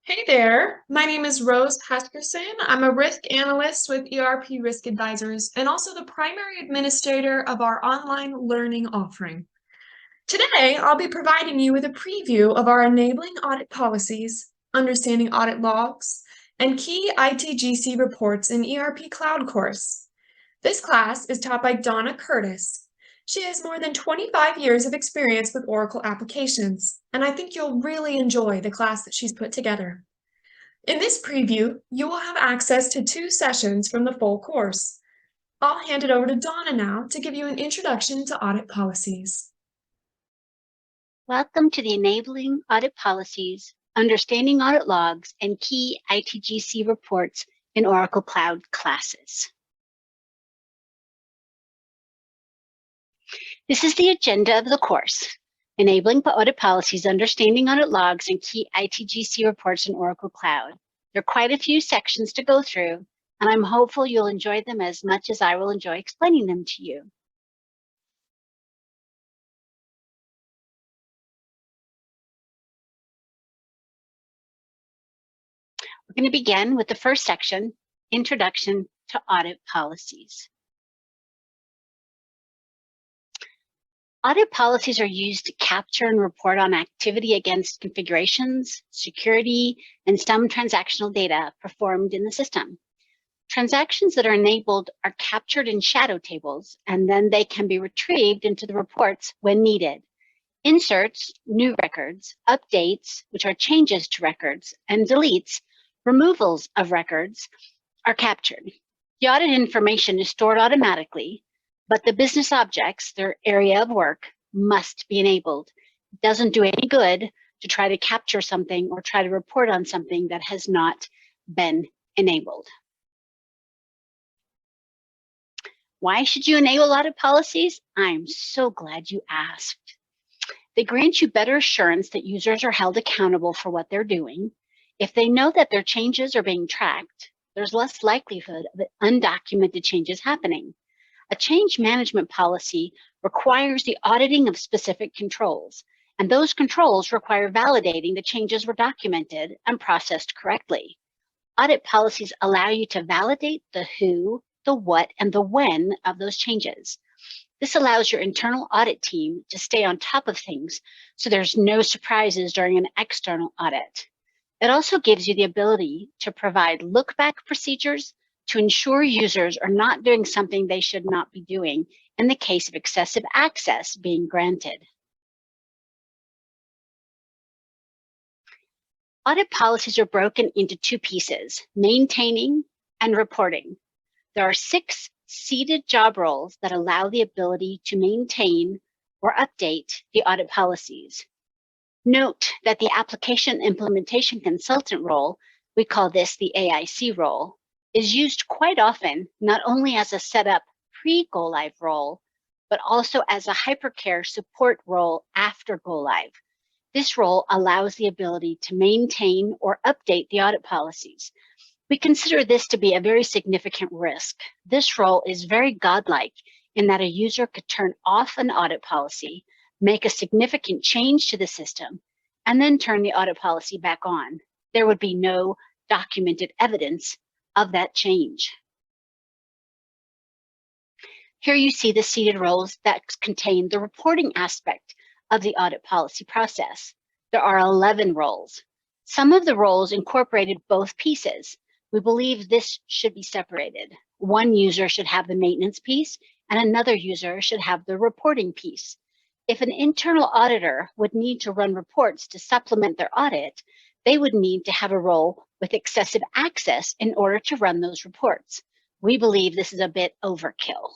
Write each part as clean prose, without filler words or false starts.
Hey there, my name is Rose Haskerson. I'm a risk analyst with ERP Risk Advisors and also the primary administrator of our online learning offering. Today, I'll be providing you with a preview of our enabling audit policies, understanding audit logs, and key ITGC reports in ERP Cloud course. This class is taught by Donna Curtis. She has more than 25 years of experience with Oracle applications, and I think you'll really enjoy the class that she's put together. In this preview, you will have access to 2 sessions from the full course. I'll hand it over to Donna now to give you an introduction to audit policies. Welcome to the Enabling Audit Policies, Understanding Audit Logs, and Key ITGC Reports in Oracle Cloud classes. This is the agenda of the course, Enabling Audit Policies, Understanding Audit Logs, and Key ITGC Reports in Oracle Cloud. There are quite a few sections to go through, and I'm hopeful you'll enjoy them as much as I will enjoy explaining them to you. We're going to begin with the first section, Introduction to Audit Policies. Audit policies are used to capture and report on activity against configurations, security, and some transactional data performed in the system. Transactions that are enabled are captured in shadow tables, and then they can be retrieved into the reports when needed. Inserts, new records, updates, which are changes to records, and deletes, removals of records, are captured. The audit information is stored automatically, but the business objects, their area of work, must be enabled. It doesn't do any good to try to capture something or try to report on something that has not been enabled. Why should you enable audit policies? I'm so glad you asked. They grant you better assurance that users are held accountable for what they're doing. If they know that their changes are being tracked, there's less likelihood of undocumented changes happening. A change management policy requires the auditing of specific controls, and those controls require validating the changes were documented and processed correctly. Audit policies allow you to validate the who, the what, and the when of those changes. This allows your internal audit team to stay on top of things so there's no surprises during an external audit. It also gives you the ability to provide look-back procedures to ensure users are not doing something they should not be doing in the case of excessive access being granted. Audit policies are broken into 2 pieces, maintaining and reporting. There are 6 seated job roles that allow the ability to maintain or update the audit policies. Note that the application implementation consultant role, we call this the AIC role, is used quite often, not only as a setup pre-go-live role, but also as a hypercare support role after go-live. This role allows the ability to maintain or update the audit policies. We consider this to be a very significant risk. This role is very godlike in that a user could turn off an audit policy, make a significant change to the system, and then turn the audit policy back on. There would be no documented evidence of that change. Here you see the seated roles that contain the reporting aspect of the audit policy process. There are 11 roles. Some of the roles incorporated both pieces. We believe this should be separated. One user should have the maintenance piece, and another user should have the reporting piece. If an internal auditor would need to run reports to supplement their audit, they would need to have a role with excessive access in order to run those reports. We believe this is a bit overkill.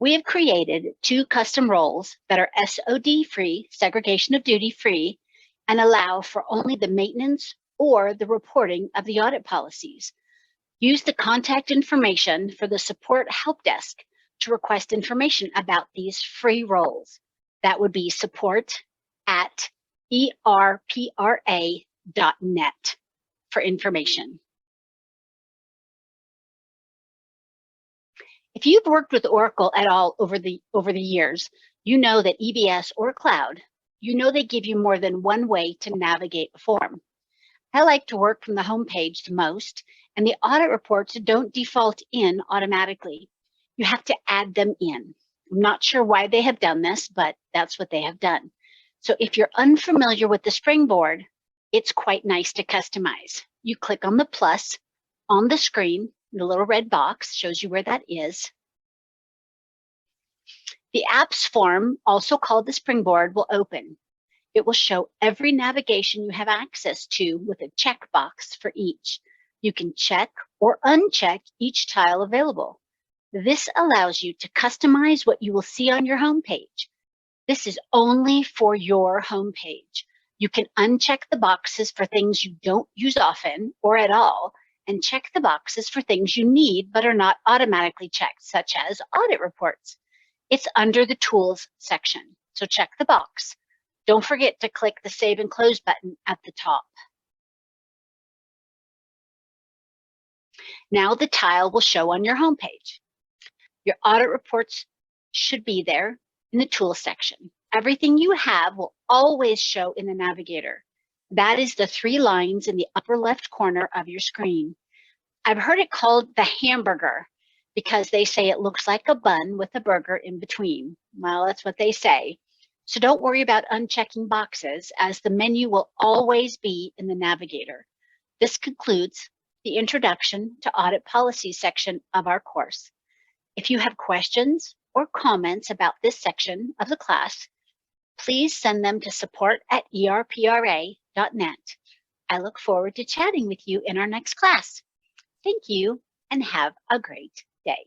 We have created 2 custom roles that are SOD-free, segregation of duty free, and allow for only the maintenance or the reporting of the audit policies. Use the contact information for the support help desk to request information about these free roles. That would be support@erpra.net for information. If you've worked with Oracle at all over the years, you know that EBS or Cloud you know they give you more than one way to navigate a form. I like to work from the home page the most, and the audit reports don't default in automatically. You have to add them in. I'm not sure why they have done this, but that's what they have done. So if you're unfamiliar with the Springboard, it's quite nice to customize. You click on the plus on the screen, the little red box shows you where that is. The apps form, also called the Springboard, will open. It will show every navigation you have access to with a checkbox for each. You can check or uncheck each tile available. This allows you to customize what you will see on your homepage. This is only for your homepage. You can uncheck the boxes for things you don't use often or at all, and check the boxes for things you need but are not automatically checked, such as audit reports. It's under the Tools section, so check the box. Don't forget to click the Save and Close button at the top. Now the tile will show on your homepage. Your audit reports should be there in the Tools section. Everything you have will always show in the navigator. That is the 3 lines in the upper left corner of your screen. I've heard it called the hamburger because they say it looks like a bun with a burger in between. Well, that's what they say. So don't worry about unchecking boxes, as the menu will always be in the navigator. This concludes the Introduction to Audit Policies section of our course. If you have questions or comments about this section of the class, please send them to support@erpra.net. I look forward to chatting with you in our next class. Thank you and have a great day.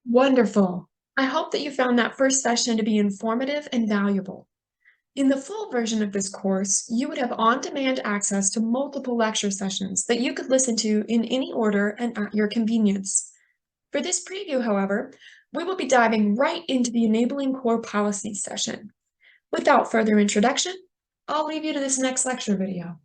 Wonderful. I hope that you found that first session to be informative and valuable. In the full version of this course, you would have on-demand access to multiple lecture sessions that you could listen to in any order and at your convenience. For this preview, however, we will be diving right into the Enabling Core Policies session. Without further introduction, I'll leave you to this next lecture video.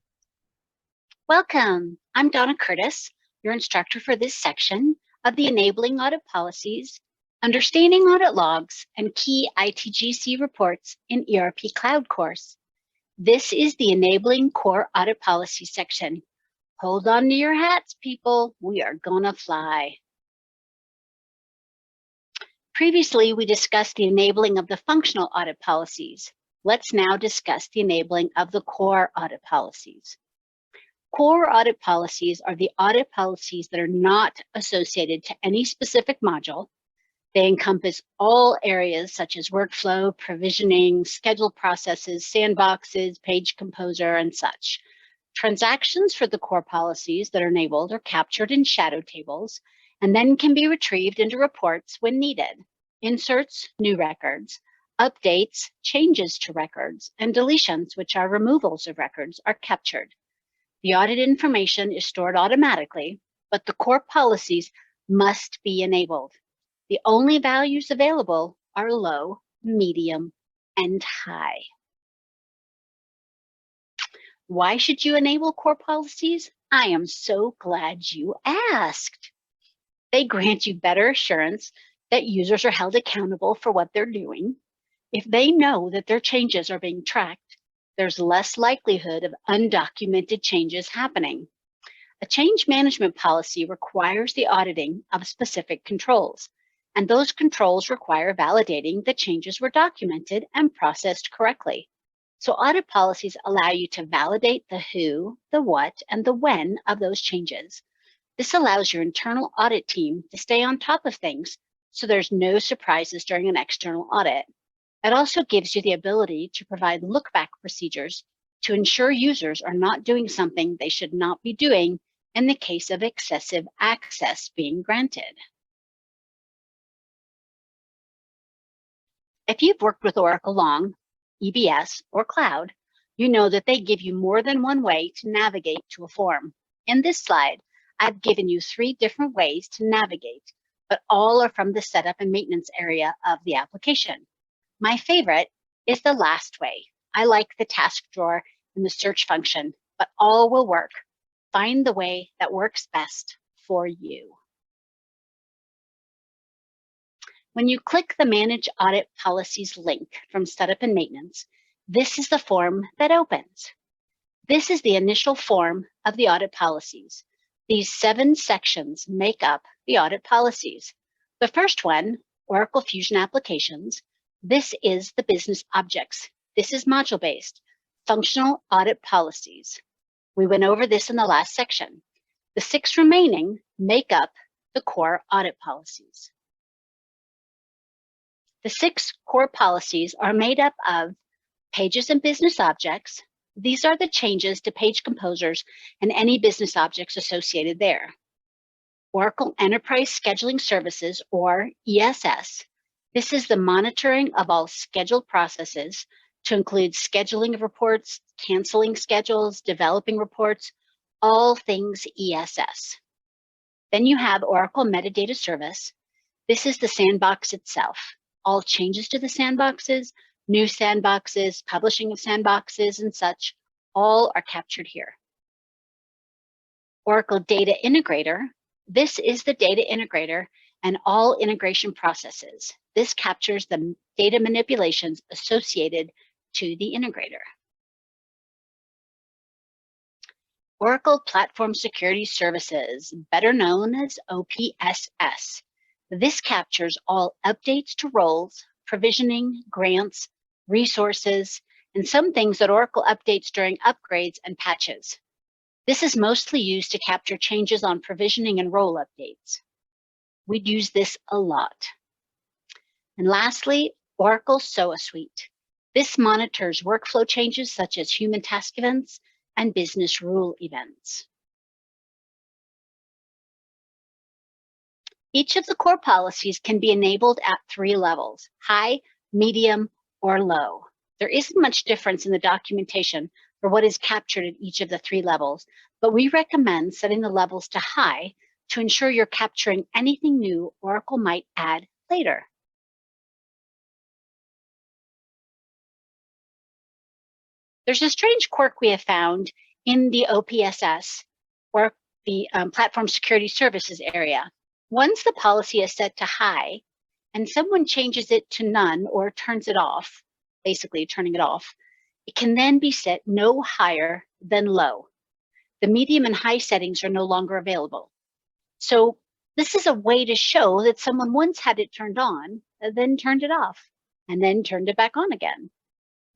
Welcome. I'm Donna Curtis, your instructor for this section of the Enabling Audit Policies, Understanding Audit Logs, and Key ITGC Reports in ERP Cloud course. This is the Enabling Core Audit Policies section. Hold on to your hats, people. We are gonna fly. Previously, we discussed the enabling of the functional audit policies. Let's now discuss the enabling of the core audit policies. Core audit policies are the audit policies that are not associated to any specific module. They encompass all areas such as workflow, provisioning, schedule processes, sandboxes, page composer, and such. Transactions for the core policies that are enabled are captured in shadow tables and then can be retrieved into reports when needed. Inserts, new records, updates, changes to records, and deletions, which are removals of records, are captured. The audit information is stored automatically, but the core policies must be enabled. The only values available are low, medium, and high. Why should you enable core policies? I am so glad you asked. They grant you better assurance that users are held accountable for what they're doing. If they know that their changes are being tracked, there's less likelihood of undocumented changes happening. A change management policy requires the auditing of specific controls, and those controls require validating that changes were documented and processed correctly. So audit policies allow you to validate the who, the what, and the when of those changes. This allows your internal audit team to stay on top of things, so there's no surprises during an external audit. It also gives you the ability to provide look-back procedures to ensure users are not doing something they should not be doing in the case of excessive access being granted. If you've worked with Oracle long, EBS, or Cloud, you know that they give you more than one way to navigate to a form. In this slide, I've given you 3 different ways to navigate, but all are from the setup and maintenance area of the application. My favorite is the last way. I like the task drawer and the search function, but all will work. Find the way that works best for you. When you click the Manage Audit Policies link from Setup and Maintenance, this is the form that opens. This is the initial form of the audit policies. These 7 sections make up the audit policies. The first one, Oracle Fusion Applications, this is the business objects. This is module-based, functional audit policies. We went over this in the last section. The 6 remaining make up the core audit policies. The 6 core policies are made up of pages and business objects. These are the changes to page composers and any business objects associated there. Oracle Enterprise Scheduling Services, or ESS. This is the monitoring of all scheduled processes to include scheduling of reports, canceling schedules, developing reports, all things ESS. Then you have Oracle Metadata Service. This is the sandbox itself. All changes to the sandboxes, new sandboxes, publishing of sandboxes, and such, all are captured here. Oracle Data Integrator. This is the data integrator and all integration processes. This captures the data manipulations associated to the integrator. Oracle Platform Security Services, better known as OPSS. This captures all updates to roles, provisioning, grants, resources, and some things that Oracle updates during upgrades and patches. This is mostly used to capture changes on provisioning and role updates. We'd use this a lot. And lastly, Oracle SOA Suite. This monitors workflow changes such as human task events and business rule events. Each of the core policies can be enabled at 3 levels, high, medium, or low. There isn't much difference in the documentation for what is captured at each of the 3 levels, but we recommend setting the levels to high to ensure you're capturing anything new Oracle might add later. There's a strange quirk we have found in the OPSS, or the Platform Security Services area. Once the policy is set to high and someone changes it to none or turns it off, basically turning it off, it can then be set no higher than low. The medium and high settings are no longer available. So this is a way to show that someone once had it turned on, then turned it off, and then turned it back on again.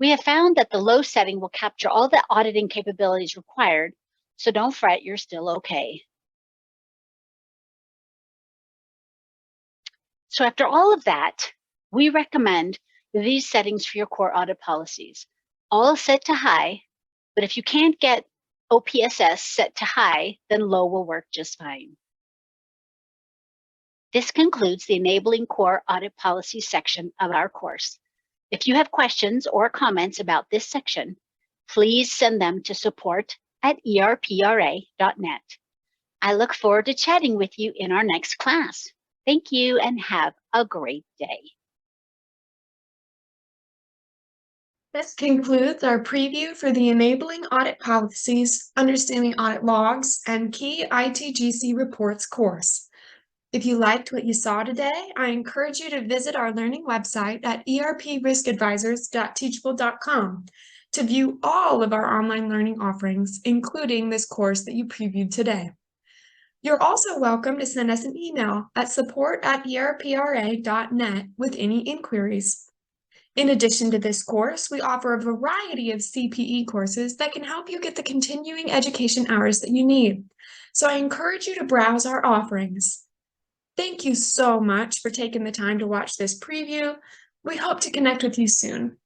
We have found that the low setting will capture all the auditing capabilities required, so don't fret, you're still okay. So after all of that, we recommend these settings for your core audit policies. All set to high, but if you can't get OPSS set to high, then low will work just fine. This concludes the Enabling Core Audit Policies section of our course. If you have questions or comments about this section, please send them to support@erpra.net. I look forward to chatting with you in our next class. Thank you and have a great day. This concludes our preview for the Enabling Audit Policies, Understanding Audit Logs, and Key ITGC Reports course. If you liked what you saw today, I encourage you to visit our learning website at erpriskadvisors.teachable.com to view all of our online learning offerings, including this course that you previewed today. You're also welcome to send us an email at support@erpra.net with any inquiries. In addition to this course, we offer a variety of CPE courses that can help you get the continuing education hours that you need. So I encourage you to browse our offerings. Thank you so much for taking the time to watch this preview. We hope to connect with you soon.